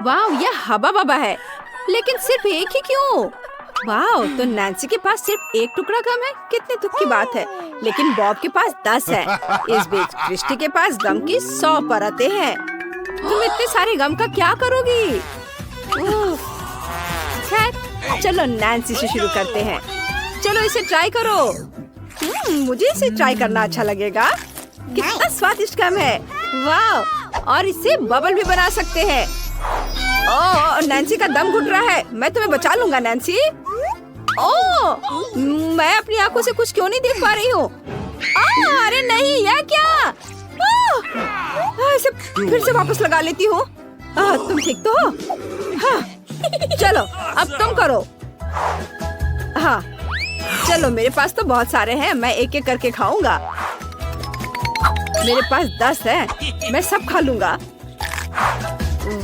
वाह, ये हवा बबा है, लेकिन सिर्फ एक ही क्यों? वाह, तो नैन्सी के पास सिर्फ एक टुकड़ा गम है। कितने दुख की बात है। लेकिन बॉब के पास 10 है। इस बीच क्रिस्टी के पास गम की 100 परतें हैं। तुम इतने सारे गम का क्या करोगी? खैर, चलो नैन्सी से शुरू करते हैं। चलो इसे ट्राई करो। मुझे इसे ट्राई करना अच्छा लगेगा। कितना स्वादिष्ट गम है। वाह, और इससे बबल भी बना सकते हैं। ओह, नैन्सी का दम घुट रहा है। मैं तुम्हें बचा लूंगा नैन्सी। ओह, मैं अपनी आंखों से कुछ क्यों नहीं देख पा रही हूँ? अरे नहीं, यह क्या? इसे फिर से वापस लगा लेती हूँ। तुम ठीक तो हो? हाँ, चलो अब तुम करो। हाँ, चलो मेरे पास तो बहुत सारे हैं। मैं एक एक करके खाऊंगा। मेरे पास 10 है। मैं सब खा लूंगा।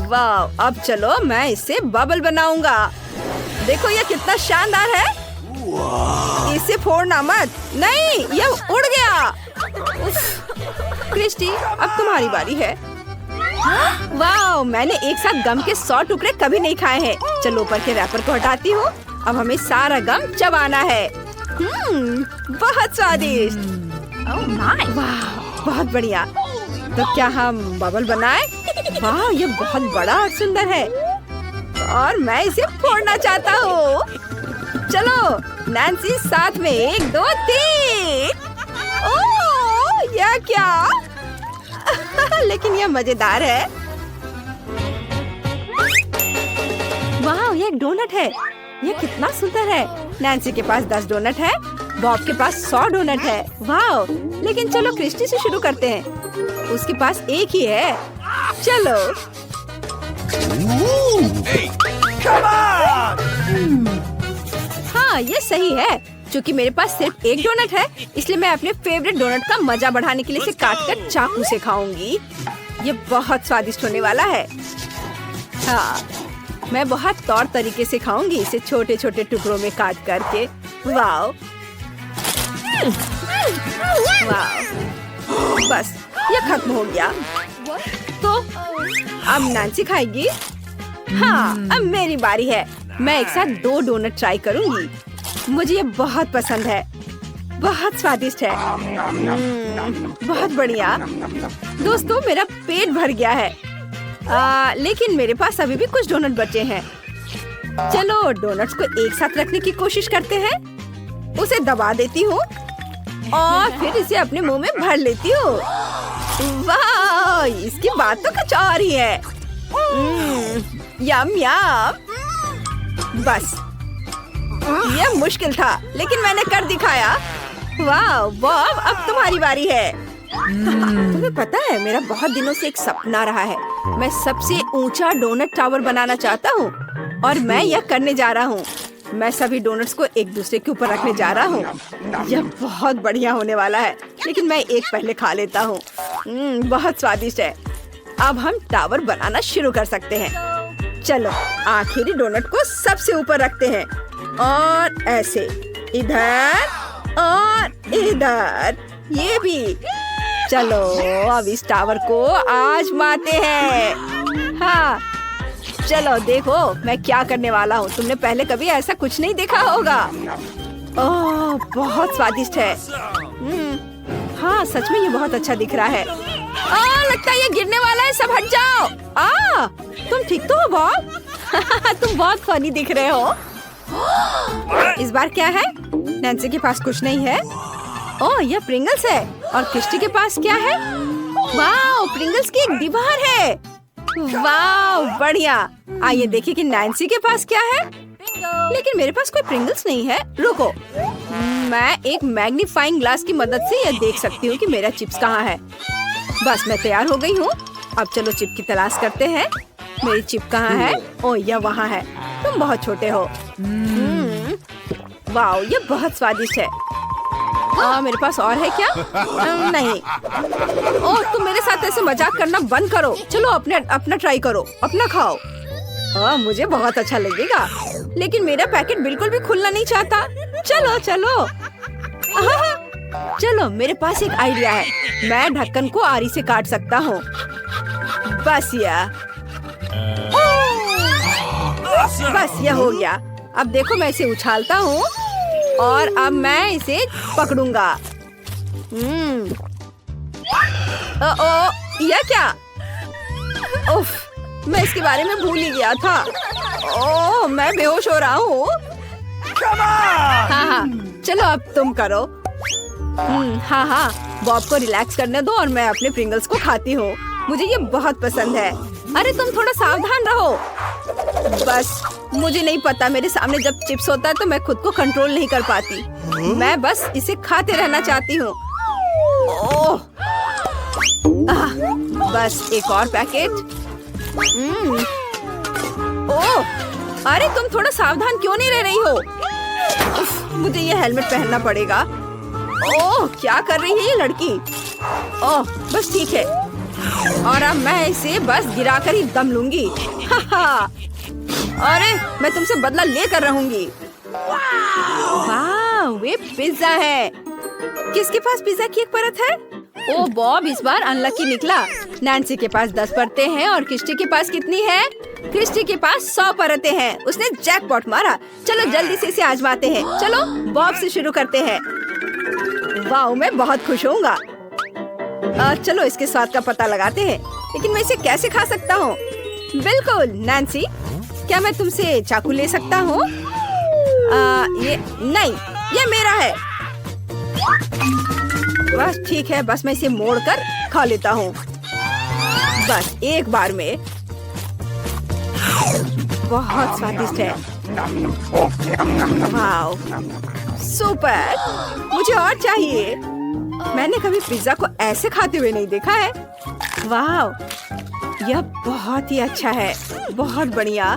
वाह, अब चलो मैं इससे बबल बनाऊंगा। देखो ये कितना शानदार है। इसे फोड़ना मत। नहीं, यह उड़ गया। क्रिस्टी, अब तुम्हारी बारी है। वाह, मैंने एक साथ गम के 100 टुकड़े कभी नहीं खाए हैं। चलो ऊपर के रैपर को हटाती हूँ। अब हमें सारा गम चबाना है। बहुत स्वादिष्ट। वाह, बहुत बढ़िया। तो क्या हम बबल बनाए? वाह, ये बहुत बड़ा और सुंदर है और मैं इसे फोड़ना चाहता हूँ। चलो नैन्सी, साथ में 1 2 3। ओह, यह क्या? लेकिन यह मजेदार है। वाह, ये एक डोनट है। ये कितना सुंदर है। नैन्सी के पास 10 डोनट है। बॉब के पास 100 डोनट है। वाह, लेकिन चलो क्रिस्टी से शुरू करते हैं। उसके पास एक ही है। चलो। हाँ, ये सही है। क्योंकि मेरे पास सिर्फ एक डोनट है, इसलिए मैं अपने फेवरेट डोनट का मजा बढ़ाने के लिए इसे काटकर चाकू से खाऊंगी। ये बहुत स्वादिष्ट होने वाला है। हाँ, मैं बहुत तौर तरीके से खाऊंगी इसे, छोटे छोटे टुकड़ों में काट करके। वाह, वाह, बस ये खत्म हो गया। तो अब नैन्सी खाएगी। हाँ, अब मेरी बारी है। मैं एक साथ 2 डोनट ट्राई करूंगी। मुझे ये बहुत पसंद है। बहुत स्वादिष्ट है। बहुत बढ़िया। दोस्तों, मेरा पेट भर गया है। लेकिन मेरे पास अभी भी कुछ डोनट बचे हैं। चलो डोनट्स को एक साथ रखने की कोशिश करते हैं। उसे दबा देती हूँ और फिर इसे अपने मुंह में भर लेती हूँ। वाह, इसकी बात तो कुछ और ही है। यम यम। बस यह मुश्किल था, लेकिन मैंने कर दिखाया। वाह बॉब, अब तुम्हारी बारी है। तुम्हें पता है, मेरा बहुत दिनों से एक सपना रहा है। मैं सबसे ऊंचा डोनट टावर बनाना चाहता हूँ और मैं यह करने जा रहा हूँ। मैं सभी डोनट्स को एक दूसरे के ऊपर रखने जा रहा हूँ। यह बहुत बढ़िया होने वाला है, लेकिन मैं एक पहले खा लेता हूँ। बहुत स्वादिष्ट है। अब हम टावर बनाना शुरू कर सकते हैं। चलो आखिरी डोनट को सबसे ऊपर रखते हैं और ऐसे इधर और इधर, ये भी। चलो अब इस टावर को आजमाते हैं। हाँ, चलो देखो मैं क्या करने वाला हूँ। तुमने पहले कभी ऐसा कुछ नहीं देखा होगा। ओह, बहुत स्वादिष्ट है। हाँ, सच में ये बहुत अच्छा दिख रहा है। लगता है ये गिरने वाला है। सब हट जाओ। तुम ठीक तो हो बॉब? तुम बहुत फनी दिख रहे हो। इस बार क्या है? नैन्सी के पास कुछ नहीं है। ओह, यह प्रिंगल्स है। और क्रिस्टी के पास क्या है? वाह, प्रिंगल्स की एक दीवार है। वाह, बढ़िया। आइए देखिए कि नैन्सी के पास क्या है। लेकिन मेरे पास कोई प्रिंगल्स नहीं है। रुको, मैं एक मैग्नीफाइंग ग्लास की मदद से यह देख सकती हूँ कि मेरा चिप्स कहाँ है। बस मैं तैयार हो गई हूँ। अब चलो चिप की तलाश करते हैं। मेरी चिप कहाँ है? ओह, यह वहाँ है। तुम बहुत छोटे हो। वाह, ये बहुत स्वादिष्ट है। मेरे पास और है क्या? नहीं। ओह, तुम मेरे साथ ऐसे मजाक करना बंद करो। चलो अपना ट्राई करो, अपना खाओ। मुझे बहुत अच्छा लगेगा, लेकिन मेरा पैकेट बिल्कुल भी खुलना नहीं चाहता। चलो चलो। चलो, मेरे पास एक आइडिया है। मैं ढक्कन को आरी से काट सकता हूँ। बस यह। बस ये हो गया। अब देखो मैं इसे उछालता हूँ और अब मैं इसे पकड़ूंगा। यह क्या? उफ, मैं इसके बारे में भूल ही गया था। ओह, मैं बेहोश हो रहा हूँ। हाँ, चलो अब तुम करो। हाँ, बॉब को रिलैक्स करने दो और मैं अपने प्रिंगल्स को खाती हूँ। मुझे ये बहुत पसंद है। अरे तुम थोड़ा सावधान रहो। बस मुझे नहीं पता, मेरे सामने जब चिप्स होता है तो मैं खुद को कंट्रोल नहीं कर पाती। मैं बस इसे खाते रहना चाहती हूँ। ओह, बस एक और पैकेट। ओह, अरे तुम थोड़ा सावधान क्यों नहीं रह रही हो? उफ, मुझे ये हेलमेट पहनना पड़ेगा। ओह, क्या कर रही है ये लड़की? ओह, बस ठीक है। और अब मैं इसे बस गिराकर ही दम लूंगी। अरे मैं तुमसे बदला लेकर रहूंगी। वाह, वे पिज्जा है। किसके पास पिज्जा की एक परत है? ओ बॉब इस बार अनलकी निकला। नैन्सी के पास 10 परतें हैं और क्रिस्टी के पास कितनी है? क्रिस्टी के पास 100 परतें हैं। उसने जैकपॉट मारा। चलो जल्दी से इसे आजमाते हैं। चलो बॉब से शुरू करते हैं। वाह, मैं बहुत खुश होऊंगा। चलो इसके स्वाद का पता लगाते हैं। लेकिन मैं इसे कैसे खा सकता हूँ? बिल्कुल नैन्सी, क्या मैं तुमसे चाकू ले सकता हूँ? ये नहीं, ये मेरा है। बस ठीक है, बस मैं इसे मोड़कर खा लेता हूँ। बस एक बार में। बहुत स्वादिष्ट है। वाव, सुपर, मुझे और चाहिए। मैंने कभी पिज्जा को ऐसे खाते हुए नहीं देखा है। वाव, यह बहुत ही अच्छा है। बहुत बढ़िया।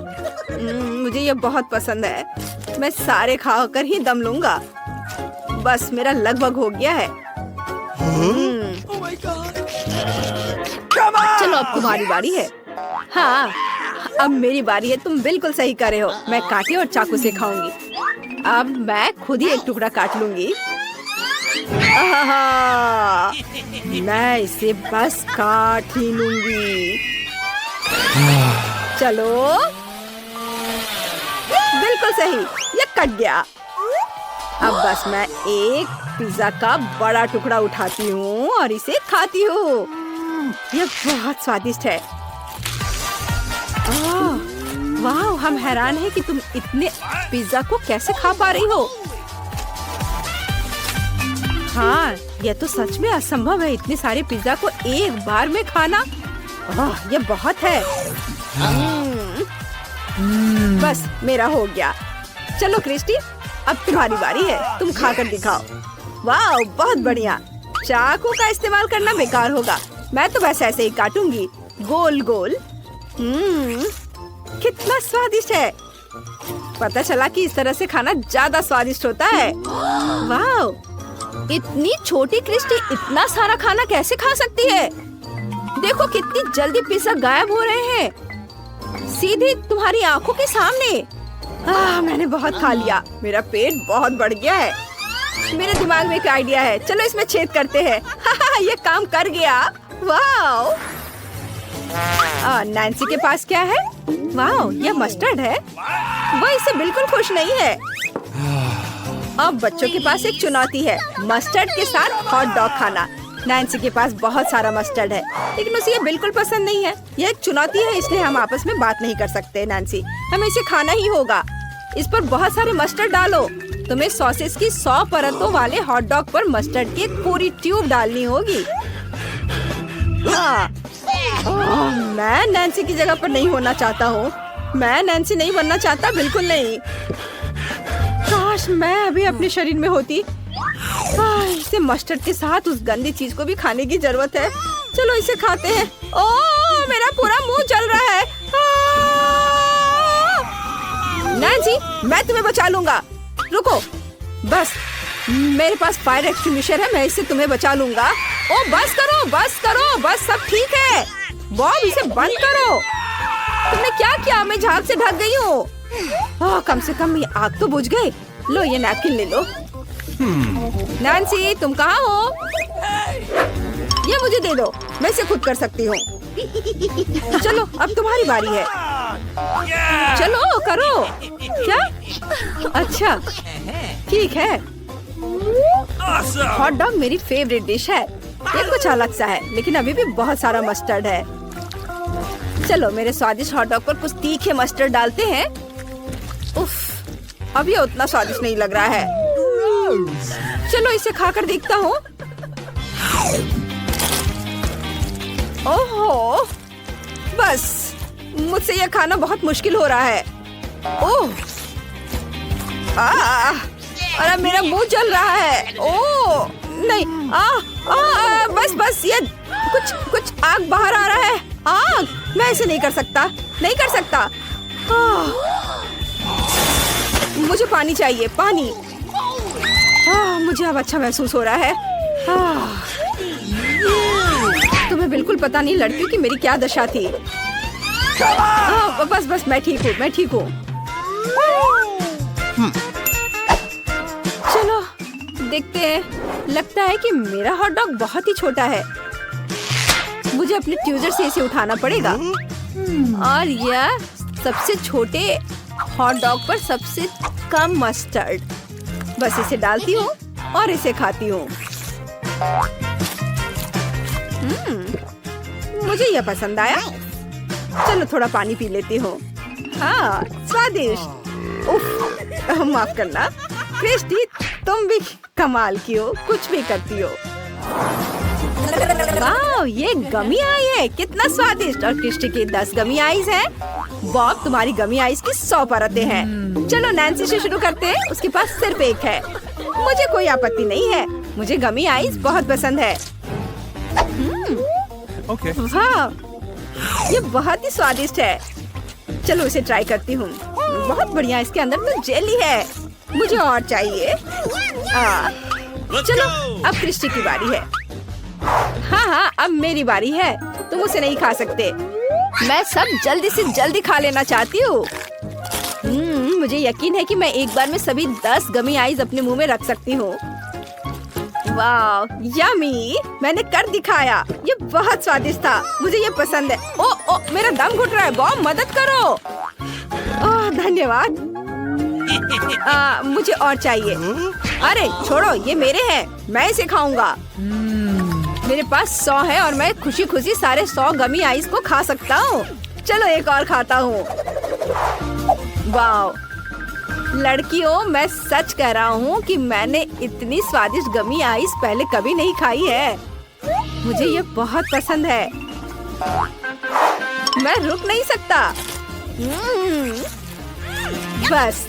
मुझे यह बहुत पसंद है। मैं सारे खाकर ही दम लूंगा। बस मेरा लगभग हो गया है। चलो अब तुम्हारी बारी है। हाँ, अब मेरी बारी है। तुम बिल्कुल सही कर रहे हो। मैं कांटे और चाकू से खाऊंगी। अब मैं खुद ही एक टुकड़ा काट लूंगी। मैं इसे बस काट ही लूंगी। चलो, बिल्कुल सही, ये कट गया। अब बस मैं एक पिज्जा का बड़ा टुकड़ा उठाती हूँ और इसे खाती हूँ। यह बहुत स्वादिष्ट है। वाह, हम हैरान हैं कि तुम इतने पिज्जा को कैसे खा पा रही हो। हाँ, यह तो सच में असंभव है, इतने सारे पिज्जा को एक बार में खाना। यह बहुत है। बस मेरा हो गया। चलो क्रिस्टी, अब तुम्हारी बारी है। तुम खाकर दिखाओ। वाह, बहुत बढ़िया। चाकू का इस्तेमाल करना बेकार होगा। मैं तो बस ऐसे ही काटूंगी, गोल गोल। कितना स्वादिष्ट है। पता चला कि इस तरह से खाना ज्यादा स्वादिष्ट होता है। वाह, इतनी छोटी क्रिस्टी इतना सारा खाना कैसे खा सकती है? देखो कितनी जल्दी पिज्जा गायब हो रहे हैं, सीधे तुम्हारी आंखों के सामने। मैंने बहुत खा लिया। मेरा पेट बहुत बढ़ गया है। मेरे दिमाग में एक आइडिया है। चलो इसमें छेद करते हैं। ये काम कर गया। वाह, नैन्सी के पास क्या है? वाह, यह मस्टर्ड है। वह इससे बिल्कुल खुश नहीं है। अब बच्चों के पास एक चुनौती है, मस्टर्ड के साथ हॉट डॉग खाना। नैन्सी के पास बहुत सारा मस्टर्ड है, लेकिन उसे ये बिल्कुल पसंद नहीं है। यह एक चुनौती है, इसलिए हम आपस में बात नहीं कर सकते। नैन्सी, हमें इसे खाना ही होगा। इस पर बहुत सारे मस्टर्ड डालो। तुम्हें सॉसेस की 100 परतों वाले हॉट डॉग पर मस्टर्ड की एक पूरी ट्यूब डालनी होगी। मैं नैन्सी की जगह पर नहीं होना चाहता हूँ। मैं नैन्सी नहीं बनना चाहता, बिल्कुल नहीं। काश मैं अभी अपने शरीर में होती। इसे मस्टर्ड के साथ उस गंदी चीज को भी खाने की जरूरत है। चलो इसे खाते हैं। ओह, मेरा पूरा मुंह जल रहा है। नैन्सी, मैं तुम्हें बचा लूंगा। रुको, बस मेरे पास फायर एक्सटिंग्विशर है, मैं इससे तुम्हें बचा लूंगा। ओ बस करो, बस करो, बस सब ठीक है। बॉब, इसे बंद करो। तुमने क्या किया? मैं झाग से ढक गई हूँ। कम से कम ये आग तो बुझ गई। लो ये नैपकिन ले लो। नैन्सी, तुम कहाँ हो? ये मुझे दे दो, मैं इसे खुद कर सकती हूँ। चलो अब तुम्हारी बारी है। चलो करो। क्या? अच्छा ठीक है। हॉट डॉग मेरी फेवरेट डिश है। ये कुछ अलग सा है लेकिन अभी भी बहुत सारा मस्टर्ड है। चलो मेरे स्वादिष्ट हॉट डॉग पर कुछ तीखे मस्टर्ड डालते हैं। उफ, अब ये उतना स्वादिष्ट नहीं लग रहा है। चलो इसे खाकर देखता हूँ। ओहो, बस मुझसे यह खाना बहुत मुश्किल हो रहा है। ओह, अरे मेरा मुंह जल रहा है। ओह नहीं, बस बस, ये कुछ आग बाहर आ रहा है। आग, मैं ऐसे नहीं कर सकता, नहीं कर सकता। मुझे पानी चाहिए, पानी। मुझे अब अच्छा महसूस हो रहा है। तुम्हें बिल्कुल पता नहीं लड़कियों की मेरी क्या दशा थी। बस बस, मैं ठीक हूँ, मैं ठीक हूँ। चलो देखते हैं। लगता है कि मेरा हॉट डॉग बहुत ही छोटा है। मुझे अपने ट्यूजर से इसे उठाना पड़ेगा। और यह सबसे छोटे हॉट डॉग पर सबसे कम मस्टर्ड। बस इसे डालती हूँ और इसे खाती हूँ। मुझे यह पसंद आया। चलो थोड़ा पानी पी लेती हूँ। हाँ, स्वादिष्ट। उफ, माफ करना क्रिस्टी, तुम भी कमाल की हो, कुछ भी करती हो। वाह, ये गमी आई है, कितना स्वादिष्ट। और क्रिस्टी की 10 गमी आइज है। बॉब, तुम्हारी गमी आइज की 100 परतें हैं। चलो नैन्सी से शुरू करते हैं। उसके पास सिर्फ एक है। मुझे कोई आपत्ति नहीं है। मुझे गमी आइज बहुत पसंद है। वाह, ये बहुत ही स्वादिष्ट है। चलो इसे ट्राई करती हूँ। बहुत बढ़िया, इसके अंदर तो जेली है। मुझे और चाहिए। चलो अब क्रिस्टी की बारी है। हाँ, अब मेरी बारी है। तुम उसे नहीं खा सकते। मैं सब जल्दी से जल्दी खा लेना चाहती हूँ। मुझे यकीन है कि मैं एक बार में सभी 10 गमी आइज अपने मुंह में रख सकती हूँ। वाह, यमी, मैंने कर दिखाया। ये बहुत स्वादिष्ट था। मुझे ये पसंद है। ओ, मेरा दम घुट रहा है। बॉब, मदद करो। ओह, धन्यवाद। मुझे और चाहिए। अरे छोड़ो, ये मेरे हैं। मैं इसे खाऊंगा। मेरे पास 100 है और मैं खुशी खुशी सारे 100 गमी आइस को खा सकता हूँ। चलो एक और खाता हूँ। वाह लड़कियों, मैं सच कह रहा हूँ कि मैंने इतनी स्वादिष्ट गमी आइस पहले कभी नहीं खाई है। मुझे ये बहुत पसंद है। मैं रुक नहीं सकता। बस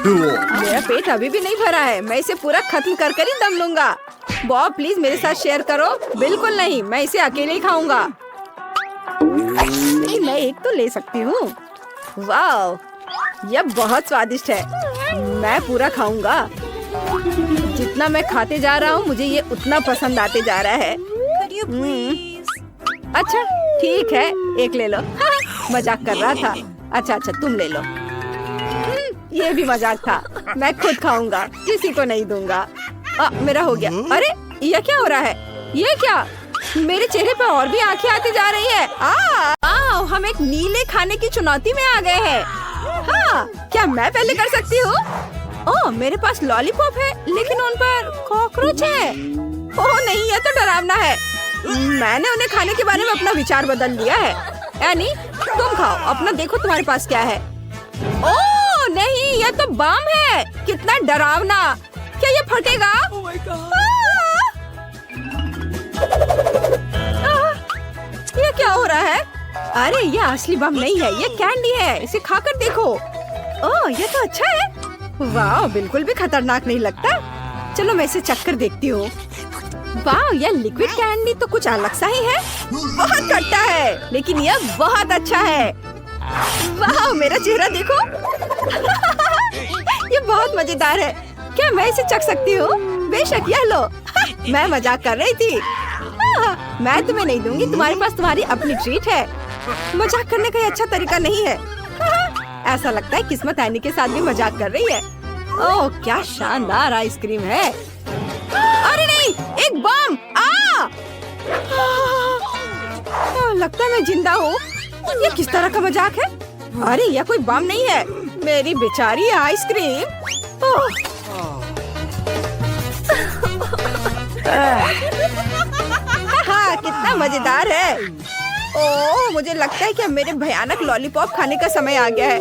मेरा पेट अभी भी नहीं भरा है। मैं इसे पूरा खत्म कर कर ही दम लूंगा। बॉब, प्लीज मेरे साथ शेयर करो। बिल्कुल नहीं, मैं इसे अकेले ही खाऊंगा। नहीं, मैं एक तो ले सकती हूँ। वाह, यह बहुत स्वादिष्ट है। मैं पूरा खाऊंगा। जितना मैं खाते जा रहा हूँ मुझे ये उतना पसंद आते जा रहा है। अच्छा ठीक है, एक ले लो। मजाक कर रहा था। अच्छा, तुम ले लो। ये भी मजाक था। मैं खुद खाऊंगा, किसी को नहीं दूंगा। मेरा हो गया। अरे ये क्या हो रहा है? ये क्या? मेरे चेहरे पर और भी आंखें आती जा रही है। हम एक नीले खाने की चुनौती में आ गए हैं। हाँ, क्या मैं पहले कर सकती हूँ? ओह, मेरे पास लॉलीपॉप है लेकिन उन पर कॉकरोच है। ओह नहीं, ये तो डरावना है। मैंने उन्हें खाने के बारे में अपना विचार बदल लिया है। एनी, तुम खाओ अपना, देखो तुम्हारे पास क्या है। ओह नहीं, ये तो बम है। कितना डरावना। क्या ये फटेगा? ये क्या हो रहा है? अरे ये असली बम नहीं है, ये कैंडी है। इसे खाकर देखो। ओह, ये तो अच्छा है। वाह, बिल्कुल भी खतरनाक नहीं लगता। चलो मैं इसे चखकर देखती हूँ। वाह, यह लिक्विड कैंडी तो कुछ अलग सा ही है। बहुत खट्टा है लेकिन यह बहुत अच्छा है। वाह, मेरा चेहरा देखो। ये बहुत मजेदार है। क्या मैं इसे चख सकती हूँ? बेशक, यह लो। मैं मजाक कर रही थी। मैं तुम्हें नहीं दूंगी, तुम्हारे पास तुम्हारी अपनी ट्रीट है। मजाक करने का ये अच्छा तरीका नहीं है। ऐसा लगता है किस्मत एनी के साथ भी मजाक कर रही है। ओह, क्या शानदार आइसक्रीम है। अरे नहीं, एक बम। लगता है मैं जिंदा हूँ। ये किस तरह का मजाक है? अरे यह कोई बम नहीं है, मेरी बेचारी आइसक्रीम। ओह! हाँ, कितना मजेदार है। ओह, मुझे लगता है कि अब मेरे भयानक लॉलीपॉप खाने का समय आ गया है।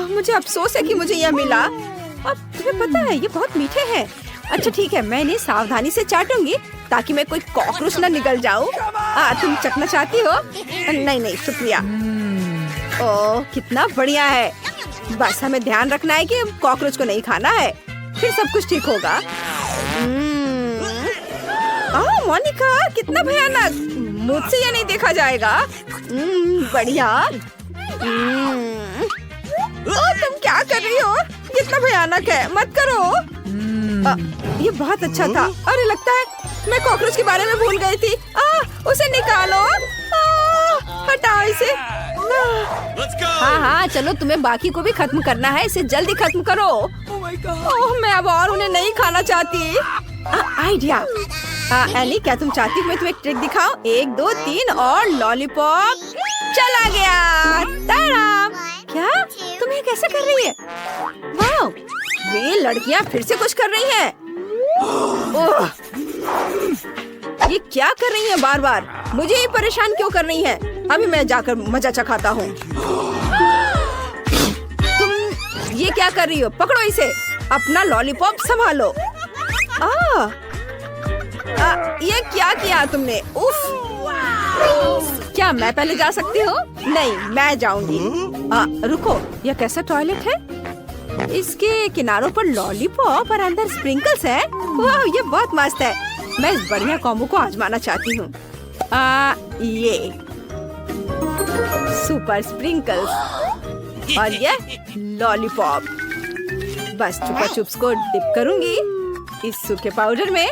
मुझे अफसोस है कि मुझे यह मिला। अब तुम्हें पता है ये बहुत मीठे हैं। अच्छा ठीक है, मैं इन्हें सावधानी से चाटूंगी ताकि मैं कोई कॉकरोच न निकल जाऊं। तुम चखना चाहती हो? नहीं नहीं शुक्रिया। ओह कितना बढ़िया है। बस हमें ध्यान रखना है कि कॉकरोच को नहीं खाना है, फिर सब कुछ ठीक होगा। मोनिका कितना भयानक, मुझसे यह नहीं देखा जाएगा। बढ़िया। तुम क्या कर रही हो? कितना भयानक है, मत करो। ये बहुत अच्छा था। अरे लगता है मैं कॉकरोच के बारे में भूल गई थी। उसे निकालो। हटाओ इसे। हाँ चलो, तुम्हें बाकी को भी खत्म करना है, इसे जल्दी खत्म करो। ओह मैं अब और उन्हें नहीं खाना चाहती। आइडिया। एली क्या तुम चाहती हो मैं तुम्हें एक ट्रिक दिखाऊं? 1 2 3 और लॉलीपॉप चला गया। ताराम। क्या तुम ये कैसे कर रही है? वाह, वे लड़कियां फिर से कुछ कर रही हैं। ओह, ये क्या कर रही हैं बार बार? मुझे ही परेशान क्यों कर रही हैं? अभी मैं जाकर मजा चखाता हूँ। तुम ये क्या कर रही हो? पकड़ो इसे, अपना लॉलीपॉप संभालो। ये क्या किया तुमने? उफ! क्या मैं पहले जा सकती हूँ? नहीं, मैं जाऊंगी। रुको, यह कैसा टॉयलेट है? इसके किनारों पर लॉलीपॉप और अंदर स्प्रिंकल्स है। वाह, ये बहुत मस्त है। मैं इस बढ़िया कॉम्बो को आजमाना चाहती हूँ। ये सुपर स्प्रिंकल्स और ये लॉलीपॉप। बस चुपा चुप्स को डिप करूंगी इस सूखे पाउडर में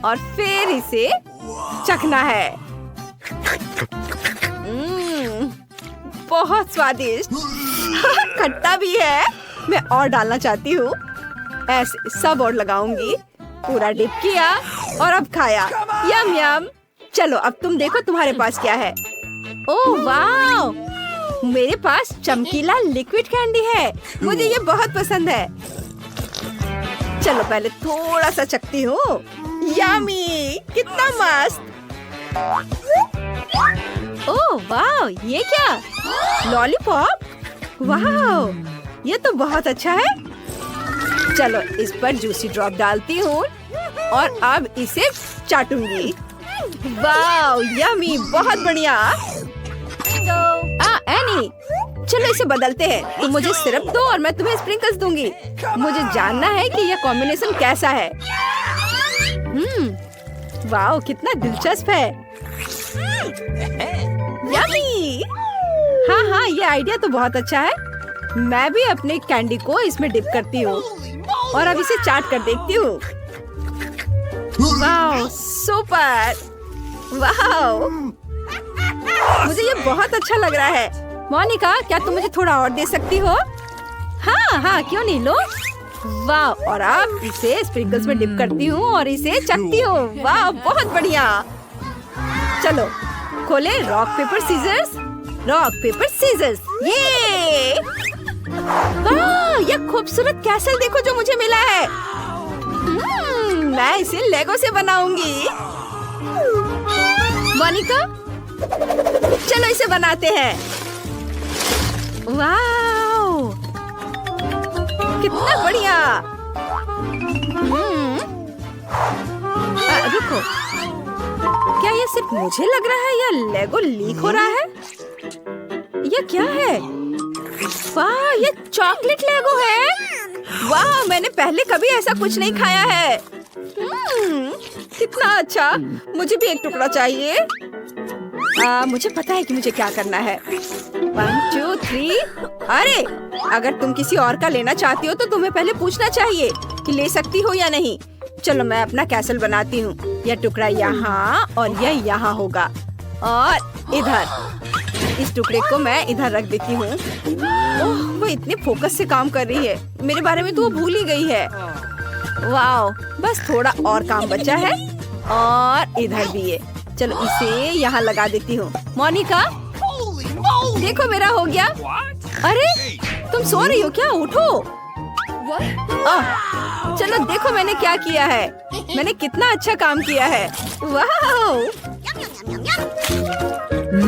और फिर इसे चखना है। बहुत स्वादिष्ट। खट्टा भी है। मैं और डालना चाहती हूँ। ऐसे सब और लगाऊंगी। पूरा डिप किया और अब खाया। यम यम। चलो अब तुम देखो तुम्हारे पास क्या है। ओह वाह, मेरे पास चमकीला लिक्विड कैंडी है। मुझे ये बहुत पसंद है। चलो पहले थोड़ा सा चखती हूँ। यम्मी, कितना मस्त। ओह वाह, ये क्या? लॉलीपॉप? वाह, ये तो बहुत अच्छा है। चलो इस पर जूसी ड्रॉप डालती हूँ और अब इसे चाटूंगी। वाह, यम्मी, बहुत बढ़िया। एनी, चलो इसे बदलते हैं। तुम मुझे सिरप दो और मैं तुम्हें स्प्रिंकल्स दूंगी। मुझे जानना है कि यह कॉम्बिनेशन कैसा है। वाह, कितना दिलचस्प है। यम्मी। हाँ, ये आइडिया तो बहुत अच्छा है। मैं भी अपने कैंडी को इसमें डिप करती हूँ और अब इसे चाट कर देखती हूँ। वाह, सुपर। वाह, मुझे ये बहुत अच्छा लग रहा है। मोनिका, क्या तुम मुझे थोड़ा और दे सकती हो? हाँ, क्यों नहीं, लो। वाह, और अब इसे स्प्रिंकल्स में डिप करती हूँ और इसे चखती हूँ। वाह, बहुत बढ़िया। चलो खोले rock paper scissors. Rock paper scissors. ये वाह, यह खूबसूरत कैसल देखो जो मुझे मिला है। मैं इसे लेगो से बनाऊंगी। मोनिका, चलो इसे बनाते हैं। वाह, कितना बढ़िया। रुको, क्या ये सिर्फ मुझे लग रहा है या लेगो लीक हो रहा है? ये क्या है? वाह, ये चॉकलेट लेगो है। वाह, मैंने पहले कभी ऐसा कुछ नहीं खाया है। कितना अच्छा। मुझे भी एक टुकड़ा चाहिए। मुझे पता है कि मुझे क्या करना है। 1 2 3। अरे, अगर तुम किसी और का लेना चाहती हो तो तुम्हें पहले पूछना चाहिए कि ले सकती हो या नहीं। चलो मैं अपना कैसल बनाती हूँ। यह टुकड़ा यहाँ और यह यहाँ होगा और इधर। इस टुकड़े को मैं इधर रख देती हूँ। ओह, वो इतने फोकस से काम कर रही है, मेरे बारे में तो वो भूल ही गई है। वाह, बस थोड़ा और काम बचा है और इधर भी है। चलो इसे यहाँ लगा देती हूँ। मोनिका देखो मेरा हो गया। अरे तुम सो रही हो क्या? उठो। चलो देखो मैंने क्या किया है। मैंने कितना अच्छा काम किया है। वाह!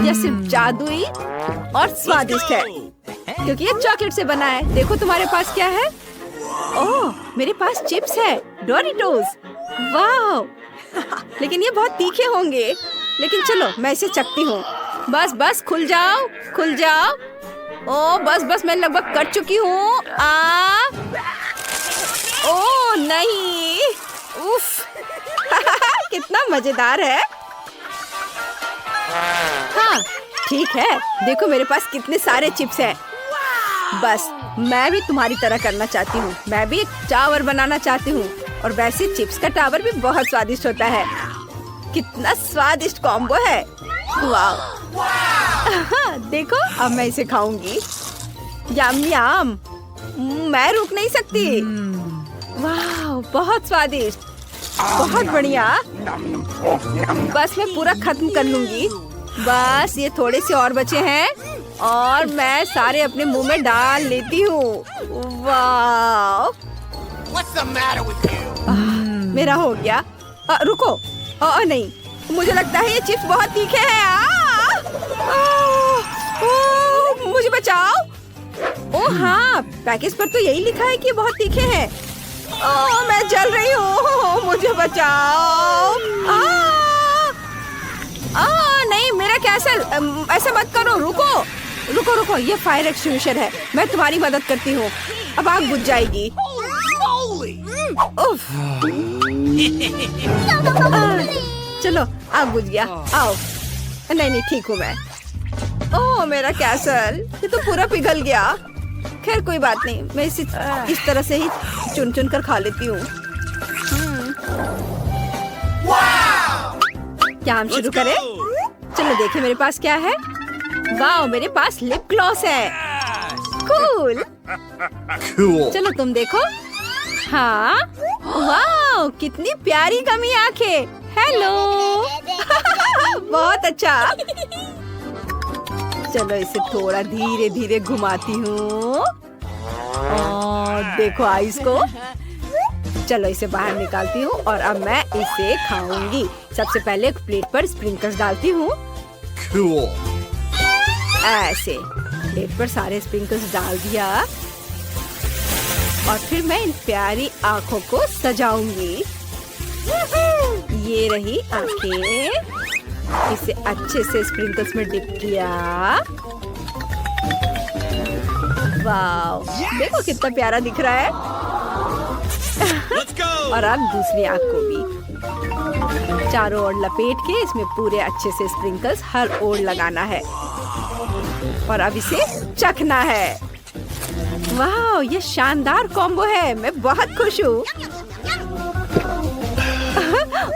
यह सिर्फ जादुई और स्वादिष्ट है क्योंकि ये चॉकलेट से बना है। देखो तुम्हारे पास क्या है? ओह, मेरे पास चिप्स है, डोरिटोस। वाह! लेकिन ये बहुत तीखे होंगे। लेकिन चलो मैं इसे चखती हूँ। बस बस खुल जाओ, खुल जाओ। ओ बस बस मैं लगभग कर चुकी हूँ। ओ नहीं, उफ। कितना मजेदार है। हाँ ठीक है, देखो मेरे पास कितने सारे चिप्स हैं। बस मैं भी तुम्हारी तरह करना चाहती हूँ। मैं भी एक टावर बनाना चाहती हूँ। और वैसे चिप्स का टावर भी बहुत स्वादिष्ट होता है। कितना स्वादिष्ट कॉम्बो है। वाह! देखो अब मैं इसे खाऊंगी। यम यम, मैं रुक नहीं सकती। वाह बहुत स्वादिष्ट, बहुत बढ़िया। बस मैं पूरा खत्म कर लूंगी। बस ये थोड़े से और बचे हैं और मैं सारे अपने मुंह में डाल लेती हूँ। वाह! मेरा हो गया। रुको, नहीं, मुझे लगता है ये चिप्स बहुत तीखे हैं। मुझे बचाओ। ओह हाँ, पैकेज पर तो यही लिखा है कि बहुत तीखे हैं। मैं जल रही हूँ, मुझे बचाओ। नहीं, मेरा कैसल, ऐसा मत करो। रुको रुको रुको, ये फायर एक्सटिंग्विशर है। मैं तुम्हारी मदद करती हूँ। अब आग बुझ जाएगी। उफ। चलो आग बुझ गया। आओ। नहीं ठीक हूँ मैं। ओह मेरा कैसल, ये तो पूरा पिघल गया। खैर कोई बात नहीं, मैं इसे इस तरह से ही चुन चुन कर खा लेती हूँ। क्या हम शुरू करें? चलो देखें मेरे पास क्या है। वाह, मेरे पास लिप ग्लॉस है। कूल। चलो तुम देखो। हाँ, वाह कितनी प्यारी गमी आंखें। हेलो। बहुत अच्छा। चलो इसे थोड़ा धीरे धीरे घुमाती हूँ। देखो आइस को। चलो इसे बाहर निकालती हूँ और अब मैं इसे खाऊंगी। सबसे पहले एक प्लेट पर स्प्रिंकल्स डालती हूँ। ऐसे प्लेट पर सारे स्प्रिंकल्स डाल दिया और फिर मैं इन प्यारी आँखों को सजाऊंगी। ये रही आँखें। इसे अच्छे से स्प्रिंकल्स में डिप किया। वाव, देखो कितना प्यारा दिख रहा है। और अब दूसरी आँख को भी चारों ओर लपेट के इसमें पूरे अच्छे से स्प्रिंकल्स हर ओर लगाना है और अब इसे चखना है। वाह, ये शानदार कॉम्बो है। मैं बहुत खुश हूँ।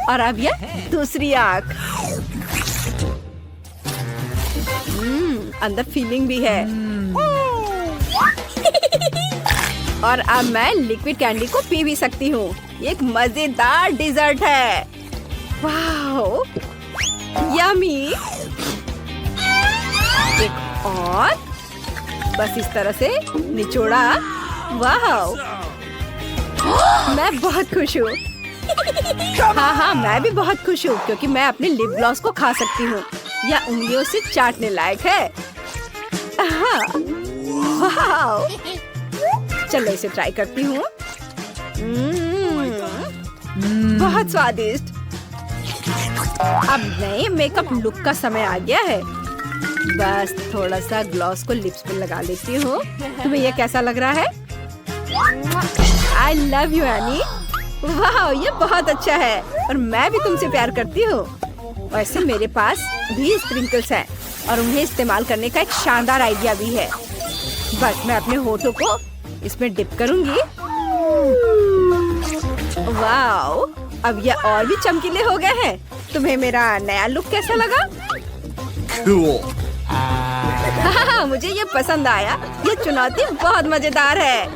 और अब ये दूसरी आँख। अंदर फीलिंग भी है। और अब मैं लिक्विड कैंडी को पी भी सकती हूँ। ये एक मजेदार डिजर्ट है। वाह, यमी। एक और, बस इस तरह से निचोड़ा। वाह, मैं बहुत खुश हूँ। हाँ, मैं भी बहुत खुश हूँ क्योंकि मैं अपने लिप ग्लॉस को खा सकती हूँ। यह उंगलियों से चाटने लायक है। वाह, चलो इसे ट्राई करती हूँ। बहुत स्वादिष्ट। अब नए मेकअप लुक का समय आ गया है। बस थोड़ा सा ग्लॉस को लिप्स पे लगा लेती हूँ। तुम्हें यह कैसा लग रहा है? I love you, any. वाह, ये बहुत अच्छा है और मैं भी तुमसे प्यार करती हूँ। वैसे मेरे पास भी स्प्रिंकल्स हैं और उन्हें इस्तेमाल करने का एक शानदार आइडिया भी है। बस मैं अपने होठों को इसमें डिप करूंगी। वाह, अब ये और भी चमकीले हो गए हैं। तुम्हें मेरा नया लुक कैसा लगा? हाँ, मुझे ये पसंद आया। ये चुनौती बहुत मजेदार है।